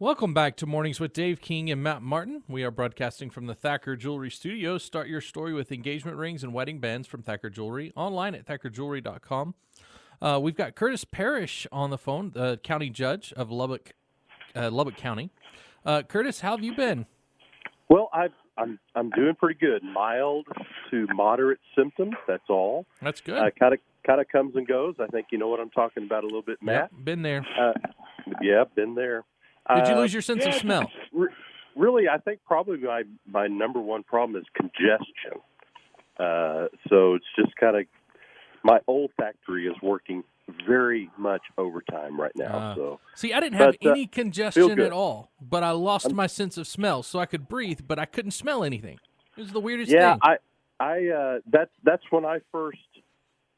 Welcome back to Mornings with Dave King and Matt Martin. We are broadcasting from the Thacker Jewelry Studios. Start your story with engagement rings and wedding bands from Thacker Jewelry, online at thackerjewelry.com. We've got Curtis Parrish on the phone, the county judge of Lubbock County. Curtis, how have you been? Well, I'm doing pretty good. Mild to moderate symptoms. That's all. That's good. Kind of comes and goes. I think you know what I'm talking about a little bit, Matt. Yep, been there. Yeah, been there. Did you lose your sense of smell? Really, I think probably my number one problem is congestion. So it's just kind of my olfactory is working very much overtime right now. See, I didn't have any congestion at all, but I lost my sense of smell, so I could breathe, but I couldn't smell anything. It was the weirdest thing. Yeah, that's when I first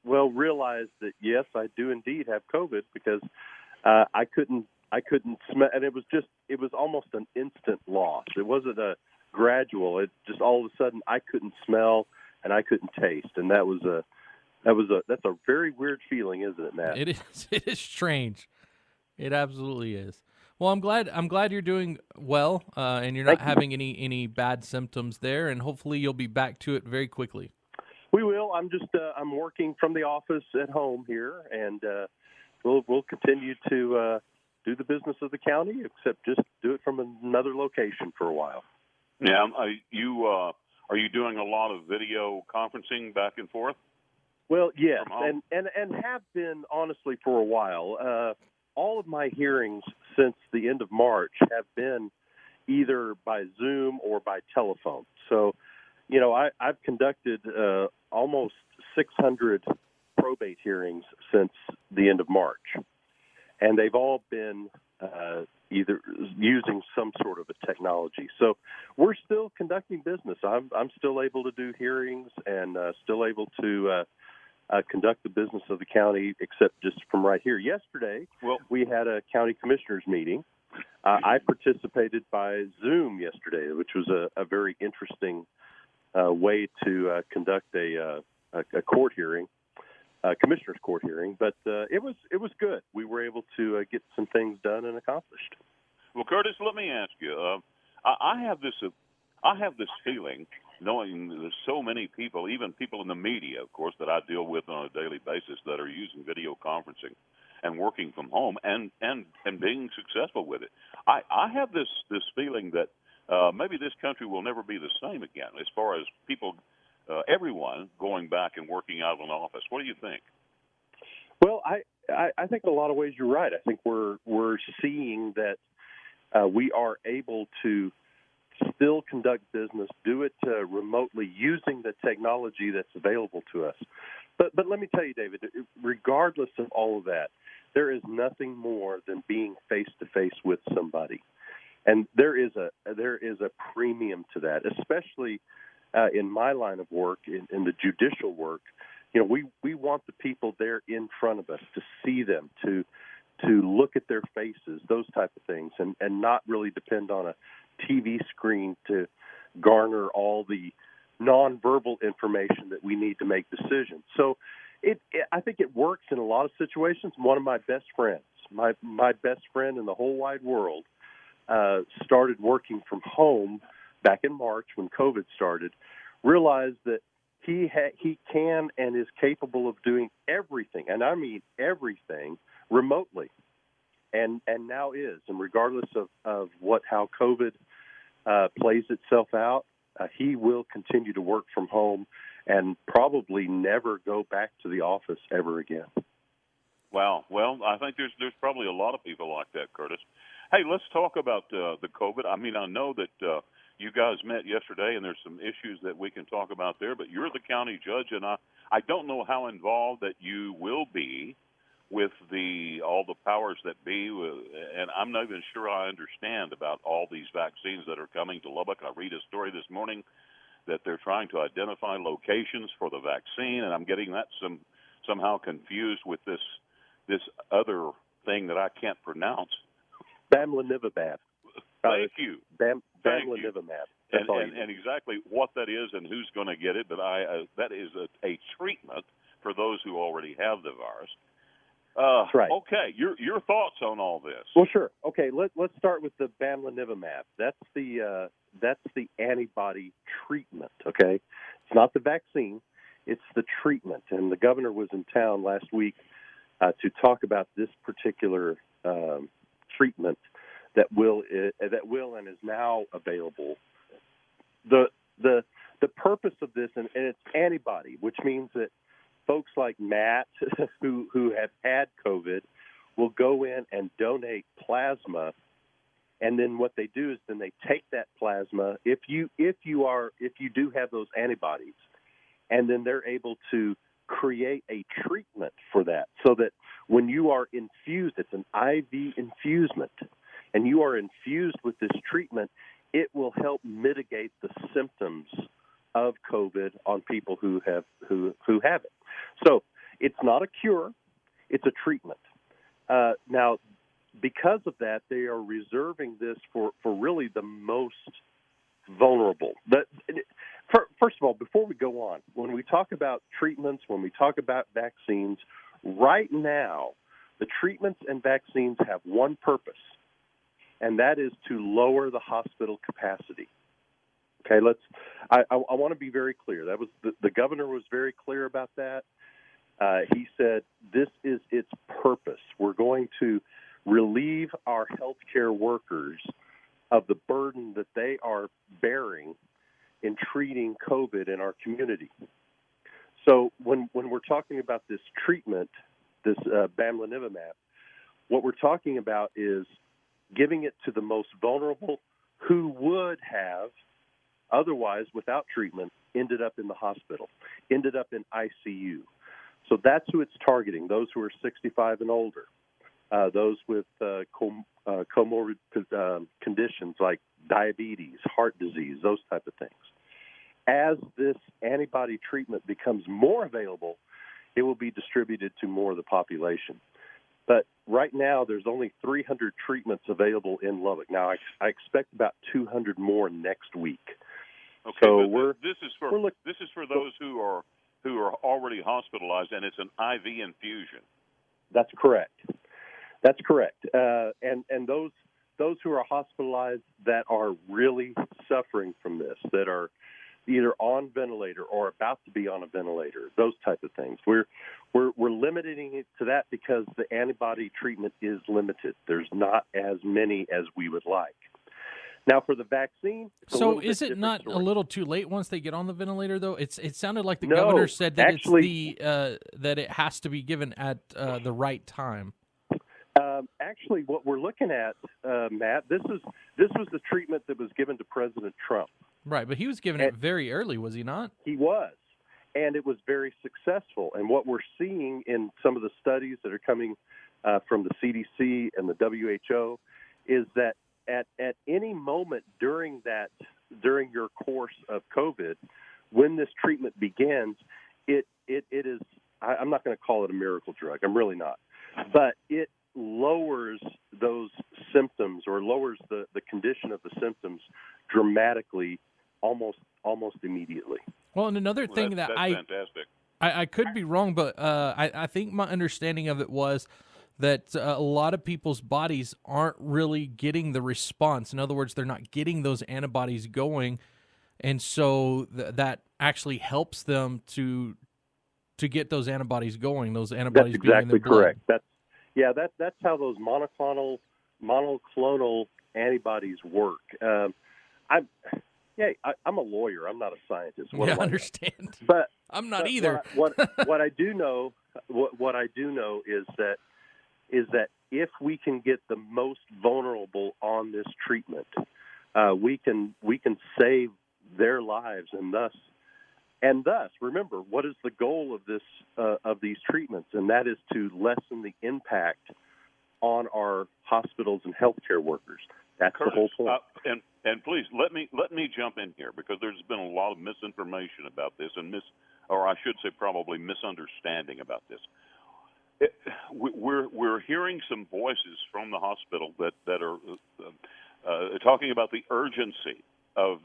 realized that yes, I do indeed have COVID because I couldn't smell, and it was almost an instant loss. It wasn't a gradual. It just all of a sudden I couldn't smell and I couldn't taste, and that's a very weird feeling, isn't it, Matt? It is. It is strange. It absolutely is. Well, I'm glad you're doing well, and you're not having any bad symptoms there, and hopefully you'll be back to it very quickly. We will. I'm working from the office at home here, and we'll continue to do the business of the county, except just do it from another location for a while. Yeah. Are you doing a lot of video conferencing back and forth? Well, yes, and have been, honestly, for a while. All of my hearings since the end of March have been either by Zoom or by telephone. So, I've conducted almost 600 probate hearings since the end of March, and they've all been either using some sort of a technology. So we're still conducting business. I'm still able to do hearings and still able to conduct the business of the county, except just from right here. Yesterday, we had a county commissioners meeting. I participated by Zoom yesterday, which was a very interesting way to conduct a court hearing, commissioner's court hearing. But it was good. We were able to get some things done and accomplished. Well, Curtis, let me ask you. I have this feeling, knowing there's so many people, even people in the media, of course, that I deal with on a daily basis that are using video conferencing and working from home and being successful with it. I have this feeling that maybe this country will never be the same again as far as people, everyone going back and working out of an office. What do you think? Well, I think in a lot of ways you're right. I think we're seeing that we are able to still conduct business, do it remotely using the technology that's available to us. But let me tell you, David, regardless of all of that, there is nothing more than being face-to-face with somebody. And there is a premium to that, especially in my line of work, in the judicial work. We want the people there in front of us to see them, to look at their faces, those type of things, and not really depend on a TV screen to garner all the nonverbal information that we need to make decisions. So I think it works in a lot of situations. One of my best friends, my best friend in the whole wide world, started working from home back in March when COVID started, realized that he can and is capable of doing everything, and I mean everything, remotely. And now is, and regardless of how COVID plays itself out, he will continue to work from home and probably never go back to the office ever again. Wow. Well, I think there's probably a lot of people like that, Curtis. Hey, let's talk about the COVID. I mean, I know that you guys met yesterday, and there's some issues that we can talk about there, but you're the county judge, and I don't know how involved that you will be with all the powers that be, and I'm not even sure I understand about all these vaccines that are coming to Lubbock. I read a story this morning that they're trying to identify locations for the vaccine, and I'm getting that somehow confused with this other thing that I can't pronounce. Bamlanivimab. Thank you. Bamlanivimab. And exactly what that is and who's going to get it, but that is a treatment for those who already have the virus. That's right. Okay, your thoughts on all this? Well, sure. Okay, let's start with the bamlanivimab. That's the antibody treatment. Okay, it's not the vaccine; it's the treatment. And the governor was in town last week to talk about this particular treatment that will and is now available. The purpose of this, and it's antibody, which means that folks like Matt who have had COVID will go in and donate plasma, and then what they do is then they take that plasma if you do have those antibodies, and then they're able to create a treatment for that, so that when you are infused, it's an IV infusement, and you are infused with this treatment, it will help mitigate the symptoms of COVID on people who have it. So it's not a cure; it's a treatment. Now, because of that, they are reserving this for really the most vulnerable. First of all, before we go on, when we talk about treatments, when we talk about vaccines, right now, the treatments and vaccines have one purpose, and that is to lower the hospital capacity. Okay, I want to be very clear. That was the governor was very clear about that. He said this is its purpose. We're going to relieve our healthcare workers of the burden that they are bearing in treating COVID in our community. So when we're talking about this treatment, this bamlanivimab, what we're talking about is giving it to the most vulnerable who would have otherwise, without treatment, ended up in the hospital, ended up in ICU. So that's who it's targeting, those who are 65 and older, those with comorbid conditions like diabetes, heart disease, those type of things. As this antibody treatment becomes more available, it will be distributed to more of the population. But right now, there's only 300 treatments available in Lubbock. Now, I expect about 200 more next week. Okay, so this is for those who are already hospitalized, and it's an IV infusion. That's correct. That's correct. And those who are hospitalized that are really suffering from this, that are either on ventilator or about to be on a ventilator, those type of things. We're limiting it to that because the antibody treatment is limited. There's not as many as we would like. Now, for the vaccine, so is it not story. A little too late once they get on the ventilator, though? It sounded like the No, governor said that actually, that it has to be given at the right time. Actually, what we're looking at, Matt, this was the treatment that was given to President Trump. Right, but he was given it very early, was he not? He was, and it was very successful. And what we're seeing in some of the studies that are coming from the CDC and the WHO is that at any moment during your course of COVID, when this treatment begins, it is, I'm not going to call it a miracle drug. I'm really not. But it lowers those symptoms or lowers the condition of the symptoms dramatically almost immediately. Well, and another thing that's fantastic. I could be wrong, but I think my understanding of it was that a lot of people's bodies aren't really getting the response. In other words, they're not getting those antibodies going, and so that actually helps them to get those antibodies going. Those antibodies being in their blood. Correct. That's how those monoclonal antibodies work. I'm a lawyer. I'm not a scientist. I understand. But I'm not either. What I do know, what I do know is that if we can get the most vulnerable on this treatment, we can save their lives, and thus, remember, what is the goal of these treatments, and that is to lessen the impact on our hospitals and healthcare workers. That's Curtis, the whole point. And please let me jump in here, because there's been a lot of misinformation about this, or I should say probably misunderstanding about this. We're hearing some voices from the hospital that are talking about the urgency of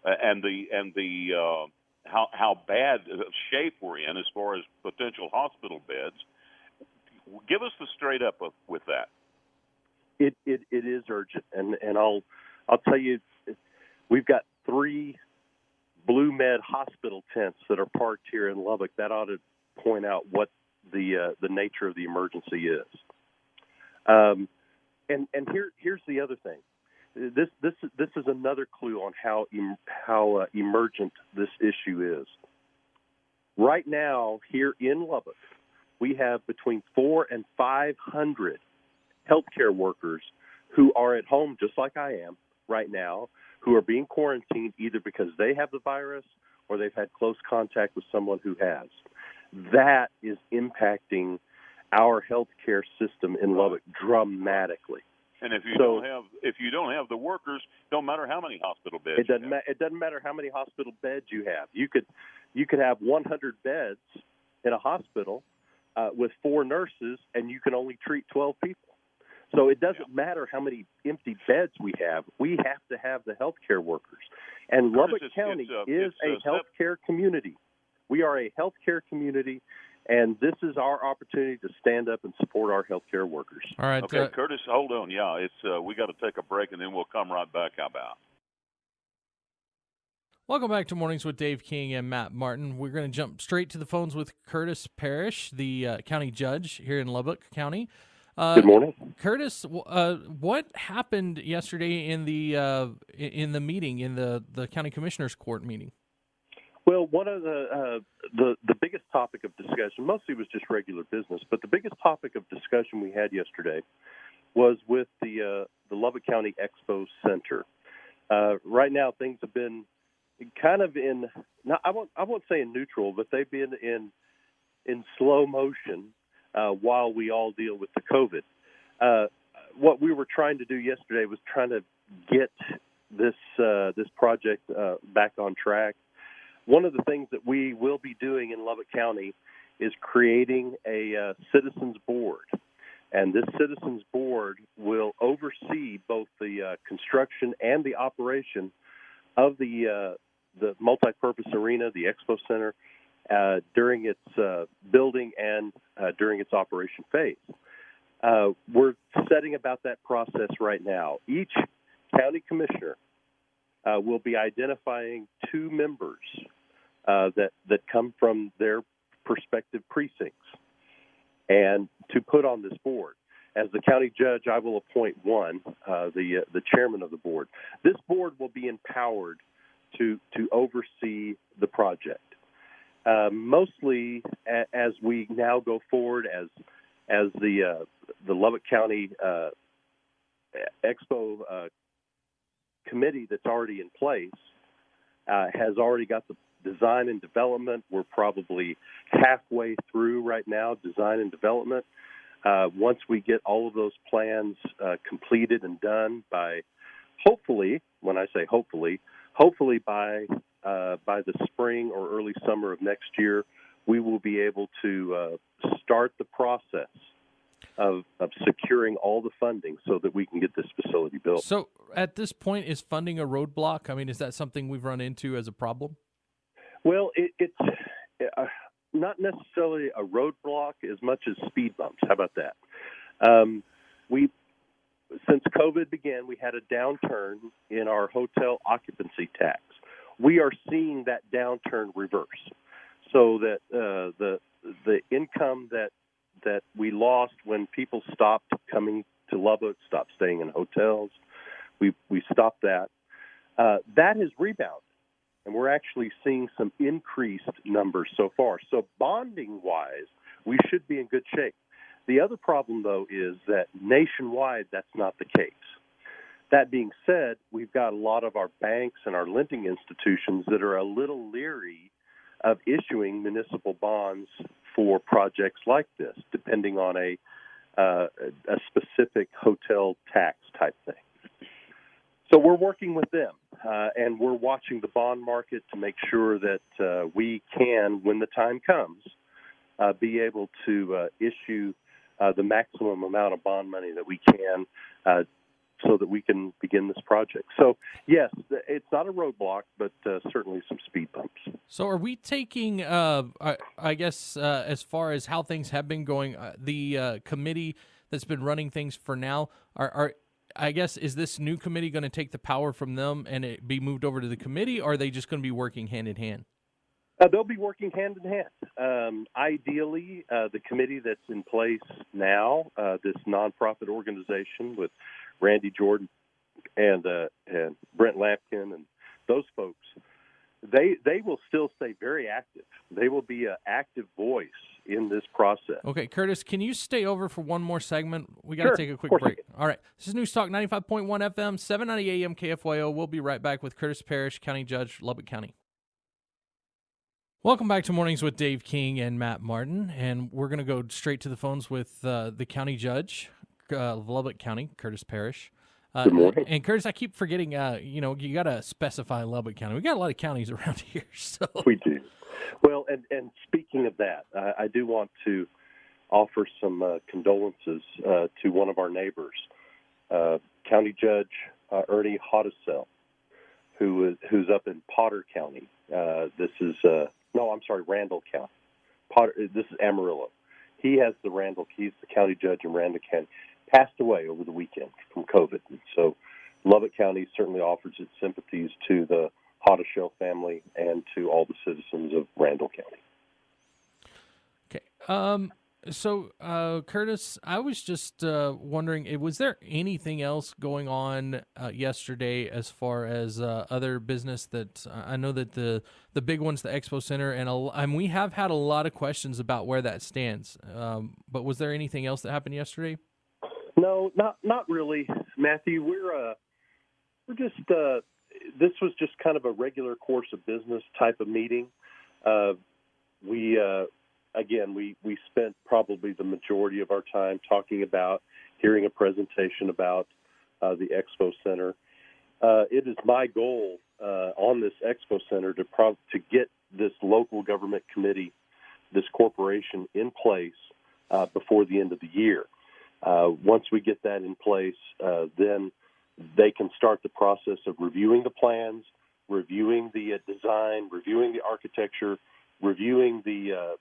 and the how bad shape we're in as far as potential hospital beds. Give us the straight up with that. It is urgent, and I'll tell you, we've got 3 Blue Med hospital tents that are parked here in Lubbock. That ought to point out what the nature of the emergency is. And here's the other thing. This is another clue on how emergent this issue is. Right now, here in Lubbock, we have between 400 and 500 healthcare workers who are at home, just like I am right now, who are being quarantined either because they have the virus or they've had close contact with someone who has. That is impacting our healthcare system in Lubbock dramatically. And if you don't have the workers, don't matter how many hospital beds. It doesn't matter how many hospital beds you have. You could have 100 beds in a hospital with 4 nurses, and you can only treat 12 people. So it doesn't matter how many empty beds we have. We have to have the healthcare workers. And Lubbock County is a healthcare community. We are a healthcare community, and this is our opportunity to stand up and support our healthcare workers. All right. Okay, Curtis, hold on. Yeah, it's we got to take a break, and then we'll come right back. How about? Welcome back to Mornings with Dave King and Matt Martin. We're going to jump straight to the phones with Curtis Parrish, the county judge here in Lubbock County. Good morning, Curtis. What happened yesterday in the meeting, in the county commissioners' court meeting? Well, one of the biggest topic of discussion, mostly was just regular business, but the biggest topic of discussion we had yesterday was with the Lubbock County Expo Center. Right now, things have been kind of I won't say in neutral, but they've been in slow motion while we all deal with the COVID. What we were trying to do yesterday was trying to get this project back on track. One of the things that we will be doing in Lubbock County is creating a citizens board. And this citizens board will oversee both the construction and the operation of the multipurpose arena, the Expo Center, during its building and during its operation phase. We're setting about that process right now. Each county commissioner will be identifying 2 members that come from their respective precincts and to put on this board. As the county judge, I will appoint one, the chairman of the board. This board will be empowered to oversee the project. Mostly as we now go forward as the Lubbock County Expo committee that's already in place has already got the design and development. We're probably halfway through right now, design and development. Once we get all of those plans completed and done by, hopefully, when I say hopefully by the spring or early summer of next year, we will be able to start the process of securing all the funding so that we can get this facility built. So at this point, is funding a roadblock? I mean, is that something we've run into as a problem? Well, it's not necessarily a roadblock as much as speed bumps. How about that? Since COVID began, we had a downturn in our hotel occupancy tax. We are seeing that downturn reverse, so that the income that we lost when people stopped coming to Lubbock, stopped staying in hotels, we stopped that. That has rebounded, and we're actually seeing some increased numbers so far. So bonding-wise, we should be in good shape. The other problem, though, is that nationwide that's not the case. That being said, we've got a lot of our banks and our lending institutions that are a little leery of issuing municipal bonds for projects like this, depending on a specific hotel tax type thing. So we're working with them, and we're watching the bond market to make sure that we can, when the time comes, be able to issue the maximum amount of bond money that we can so that we can begin this project. So, yes, it's not a roadblock, but certainly some speed bumps. So are we taking, I guess, as far as how things have been going, the committee that's been running things for now, I guess, is this new committee going to take the power from them and it be moved over to the committee, or are they just going to be working hand in hand? They'll be working hand in hand. Ideally, the committee that's in place now, this nonprofit organization with Randy Jordan and Brent Lampkin and those folks, they will still stay very active. They will be an active voice in this process. Okay, Curtis, can you stay over for one more segment? We got to take a quick break. All right. This is News Talk 95.1 FM, 790 AM KFYO. We'll be right back with Curtis Parrish, County Judge, Lubbock County. Welcome back to Mornings with Dave King and Matt Martin, and we're going to go straight to the phones with the County Judge of Lubbock County, Curtis Parrish. Good morning. And Curtis, I keep forgetting, you got to specify Lubbock County. We got a lot of counties around here. So we do. Well, and speaking of that, I do want to offer some condolences to one of our neighbors, County Judge Ernie Hottesell, who's up in Potter County. This is Randall County. This is Amarillo. He has he's the county judge in Randall County. Passed away over the weekend from COVID. And so Lubbock County certainly offers its sympathies to the Hottesell family and to all the citizens of Randall County. Okay. So, Curtis, I was just wondering, was there anything else going on yesterday as far as other business that I know that the big one's the Expo Center, and we have had a lot of questions about where that stands. But was there anything else that happened yesterday? No, not really, Matthew. We're just this was just kind of a regular course of business type of meeting. We spent probably the majority of our time talking about hearing a presentation about the Expo Center. It is my goal on this Expo Center to get this local government committee, this corporation in place before the end of the year. Once we get that in place, then they can start the process of reviewing the plans, reviewing the design, reviewing the architecture, reviewing the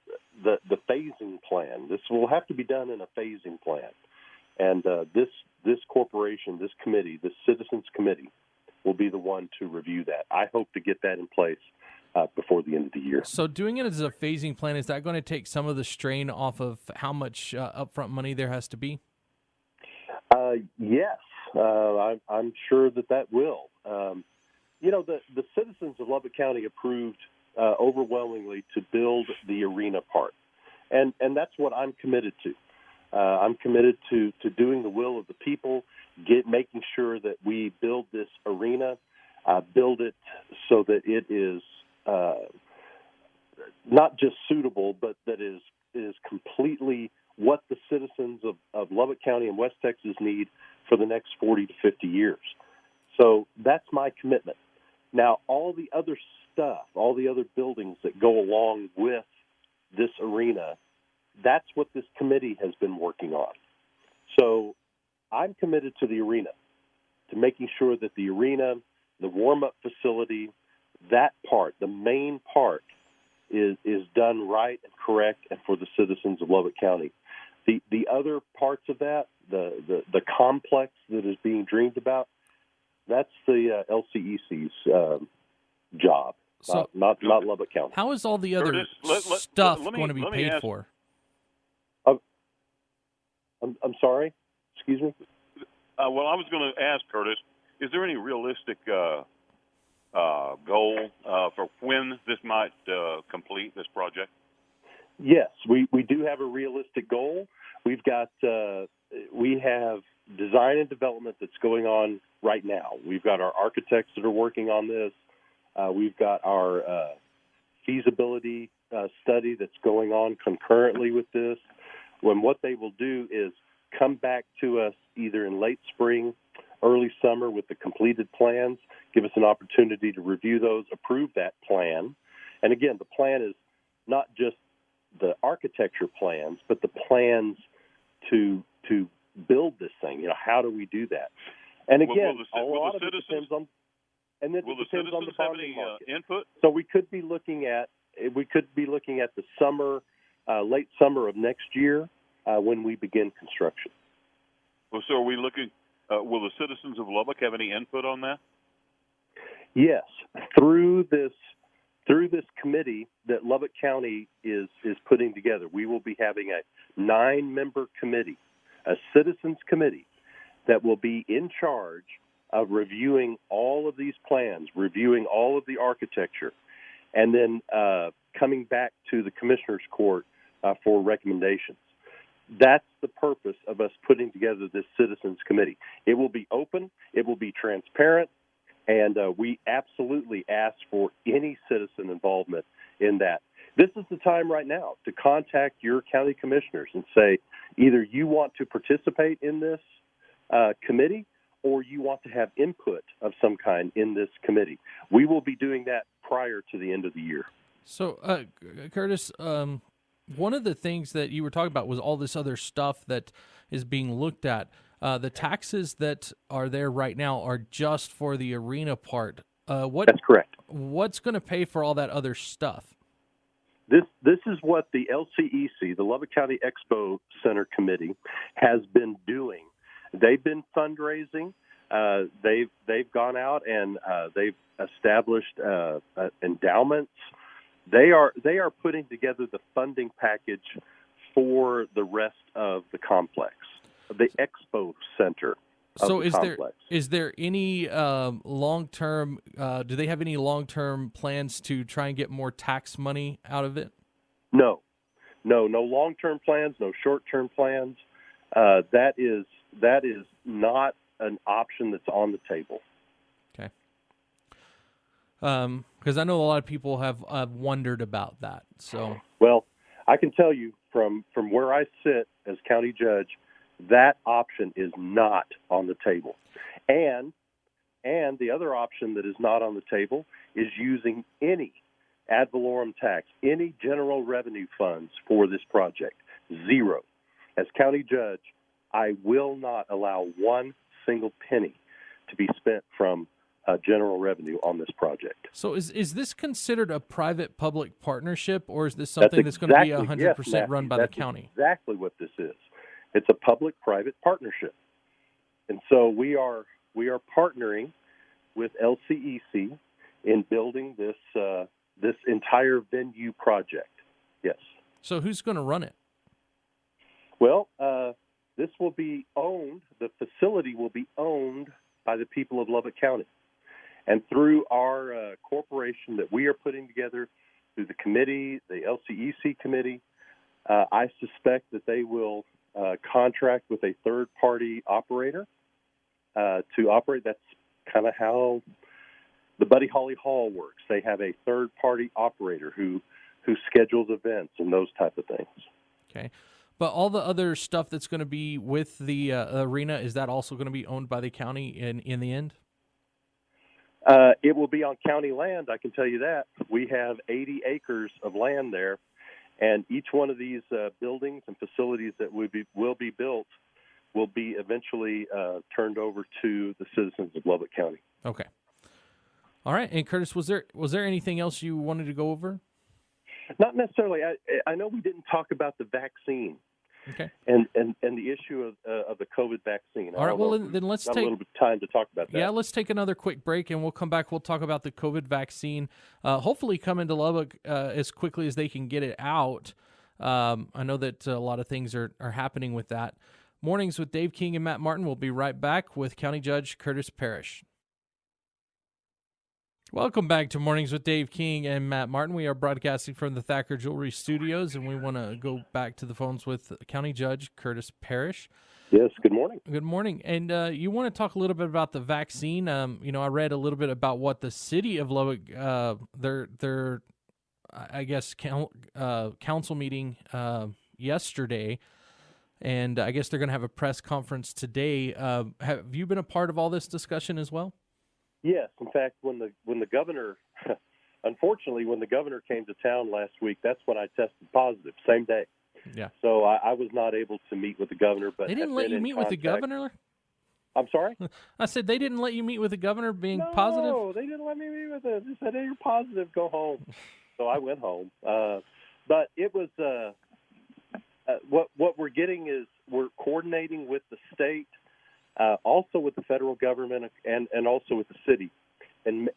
phasing plan. This will have to be done in a phasing plan. And this corporation, this committee, this citizens committee, will be the one to review that. I hope to get that in place before the end of the year. So doing it as a phasing plan, is that going to take some of the strain off of how much upfront money there has to be? Yes, I'm sure that will. The citizens of Lubbock County approved overwhelmingly to build the arena part. And that's what I'm committed to. I'm committed to doing the will of the people, making sure that we build this arena, build it so that it is not just suitable, but that is completely what the citizens of Lubbock County and West Texas need for the next 40 to 50 years. So that's my commitment. Now, all the other stuff, all the other buildings that go along with this arena, that's what this committee has been working on. So I'm committed to the arena, to making sure that the arena, the warm-up facility, that part, the main part, is done right and correct and for the citizens of Lubbock County. The other parts of that, the complex that is being dreamed about, that's the LCEC's job, so, not Lubbock County. How is all the other stuff going to be paid for? I'm sorry? Excuse me? Well, I was going to ask, Curtis, is there any realistic goal for when this might complete this project? Yes, we do have a realistic goal. We have design and development that's going on right now. We've got our architects that are working on this. We've got our feasibility study that's going on concurrently with this. When what they will do is come back to us either in late spring, early summer with the completed plans, give us an opportunity to review those, approve that plan. And again, the plan is not just the architecture plans, but the plans to build this thing. How do we do that? And again, a will lot the of it citizens, depends on, and then will it the depends on the citizens have bonding any market. input? So we could be looking at the summer, late summer of next year when we begin construction. Well, so are we looking? Will the citizens of Lubbock have any input on that? Yes, through this committee that Lubbock County is putting together, we will be having a 9-member committee, a citizens committee that will be in charge of reviewing all of these plans, reviewing all of the architecture, and then coming back to the Commissioners Court for recommendations. That's the purpose of us putting together this citizens committee. It will be open, it will be transparent, and we absolutely ask for any citizen involvement in that. This is the time right now to contact your county commissioners and say either you want to participate in this committee or you want to have input of some kind in this committee. We will be doing that prior to the end of the year. So, Curtis, one of the things that you were talking about was all this other stuff that is being looked at. The taxes that are there right now are just for the arena part. That's correct. What's going to pay for all that other stuff? This is what the LCEC, the Lubbock County Expo Center Committee, has been doing. They've been fundraising. They've gone out and they've established endowments. They are putting together the funding package for the rest of the complex, the Expo Center. So is there any long-term, do they have any long-term plans to try and get more tax money out of it? No long-term plans, no short-term plans. That is not an option that's on the table. Okay. Because I know a lot of people have wondered about that. So, well, I can tell you from where I sit as county judge, that option is not on the table. And the other option that is not on the table is using any ad valorem tax, any general revenue funds for this project. Zero. As county judge, I will not allow one single penny to be spent from general revenue on this project. So is this considered a private-public partnership, or is this something that's going to be 100% run by the county? Exactly what this is. It's a public-private partnership. And so we are partnering with LCEC in building this entire venue project. Yes. So who's going to run it? Well, this will be owned, the facility will be owned by the people of Lubbock County. And through our corporation that we are putting together, through the committee, the LCEC committee, I suspect that they will contract with a third-party operator to operate. That's kind of how the Buddy Holly Hall works. They have a third-party operator who schedules events and those type of things. Okay. But all the other stuff that's going to be with the arena, is that also going to be owned by the county in the end? It will be on county land, I can tell you that. We have 80 acres of land there, and each one of these buildings and facilities that will be built will be eventually turned over to the citizens of Lubbock County. Okay. All right. And Curtis, was there anything else you wanted to go over? Not necessarily. I know we didn't talk about the vaccine. Okay. And the issue of the COVID vaccine. All right. Well, then let's take a little bit of time to talk about that. Yeah, let's take another quick break, and we'll come back. We'll talk about the COVID vaccine. Hopefully, come into Lubbock as quickly as they can get it out. I know that a lot of things are happening with that. Mornings with Dave King and Matt Martin. We'll be right back with County Judge Curtis Parrish. Welcome back to Mornings with Dave King and Matt Martin. We are broadcasting from the Thacker Jewelry Studios, and we want to go back to the phones with County Judge Curtis Parrish. Yes, good morning. Good morning. And you want to talk a little bit about the vaccine. I read a little bit about what the city of Lubbock, their I guess, council meeting yesterday, and I guess they're going to have a press conference today. Have you been a part of all this discussion as well? Yes. In fact, when the governor, unfortunately, when the governor came to town last week, that's when I tested positive, same day. Yeah. So I was not able to meet with the governor. But they didn't let you meet with the governor? I'm sorry? I said they didn't let you meet with the governor being No, positive? they didn't let me meet with it. They said, hey, you're positive, go home. So I went home. But it was what we're getting is we're coordinating with the state, also with the federal government, and also with the city, and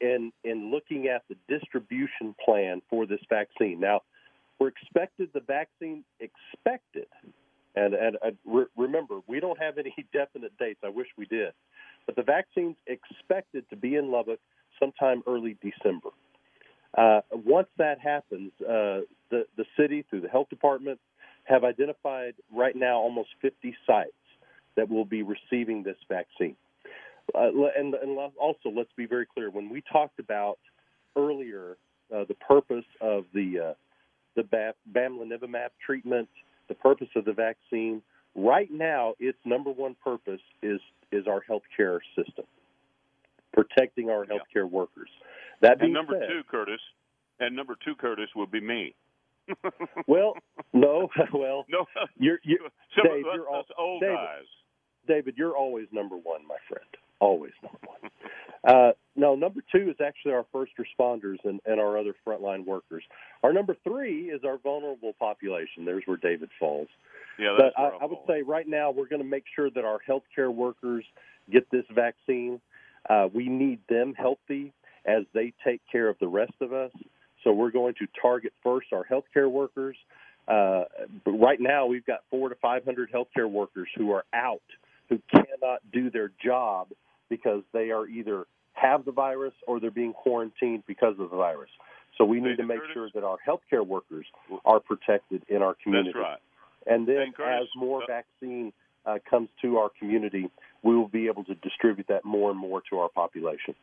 looking at the distribution plan for this vaccine. Now, we're expected the vaccine expected. And remember, we don't have any definite dates. I wish we did. But the vaccine's expected to be in Lubbock sometime early December. Once that happens, the city, through the health department, have identified right now almost 50 sites that will be receiving this vaccine. And also, let's be very clear. When we talked about earlier the purpose of the bamlanivimab treatment, the purpose of the vaccine, right now its number one purpose is our healthcare system, protecting our healthcare workers. That being number said, number two, Curtis, would be me. no, no, you're Dave, you're old David, guys. David, you're always number one, my friend. Always number one. No, number two is actually our first responders and our other frontline workers. Our number three is our vulnerable population. There's where David falls. Yeah, but I would say right now we're going to make sure that our healthcare workers get this vaccine. We need them healthy as they take care of the rest of us. So we're going to target first our healthcare workers. But right now we've got 400 to 500 healthcare workers who are out, who cannot do their job because they are either have the virus or they're being quarantined because of the virus. So we need to make sure that our healthcare workers are protected in our community. That's right. And then as more vaccine comes to our community, we will be able to distribute that more and more to our population.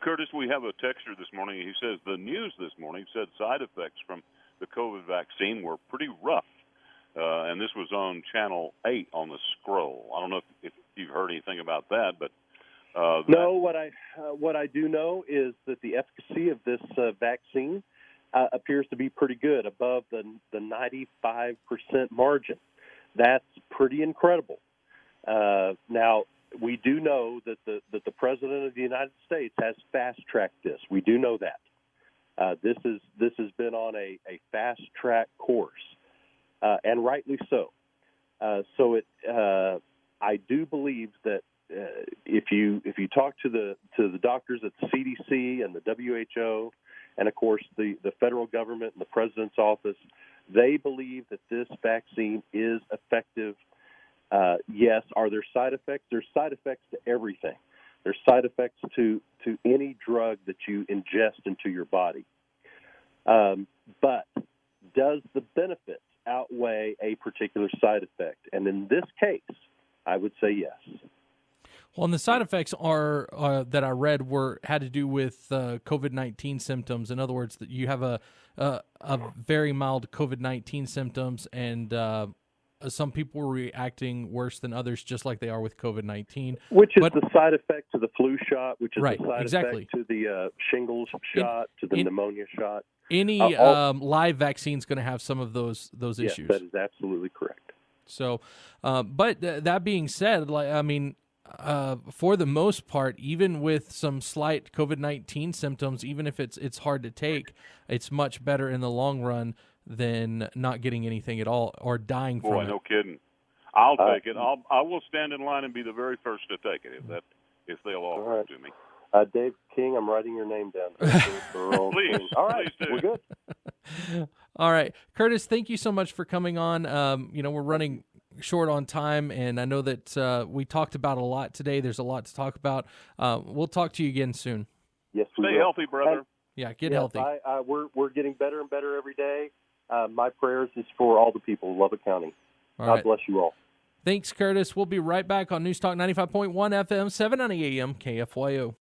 Curtis, we have a texter this morning. He says the news this morning said side effects from the COVID vaccine were pretty rough. And this was on Channel 8 on the scroll. I don't know if you've heard anything about that, but no. What I do know is that the efficacy of this vaccine appears to be pretty good, above the 95% margin. That's pretty incredible. Now, we do know that the President of the United States has fast-tracked this. We do know that. This has been on a fast-track course, and rightly so. I do believe that if you talk to the doctors at the CDC and the WHO, and of course the federal government and the President's office, they believe that this vaccine is effective. Yes, are there side effects? There's side effects to everything. There's side effects to any drug that you ingest into your body. But does the benefits outweigh a particular side effect? And in this case, I would say yes. Well, and the side effects are that I read had to do with COVID-19 symptoms. In other words, that you have a very mild COVID-19 symptoms, and some people were reacting worse than others, just like they are with COVID-19. Which is the side effect to the flu shot, which is right, the side exactly. effect to the shingles shot, to the pneumonia shot. Any live vaccine is going to have some of those yes, issues. That is absolutely correct. So, but that being said, for the most part, even with some slight COVID-19 symptoms, even if it's hard to take, it's much better in the long run than not getting anything at all or dying from it. Boy, no kidding. I'll take it. I will stand in line and be the very first to take it if they'll offer it to me. Dave King, I'm writing your name down. Please. All right, please do. We're good. All right, Curtis, thank you so much for coming on. We're running short on time, and I know that we talked about a lot today. There's a lot to talk about. We'll talk to you again soon. Yes, we Stay will. healthy, brother. Get healthy. We're getting better and better every day. My prayers is for all the people of Lubbock County. God bless you all. Thanks, Curtis. We'll be right back on News Talk 95.1 FM, 790 AM, KFYO.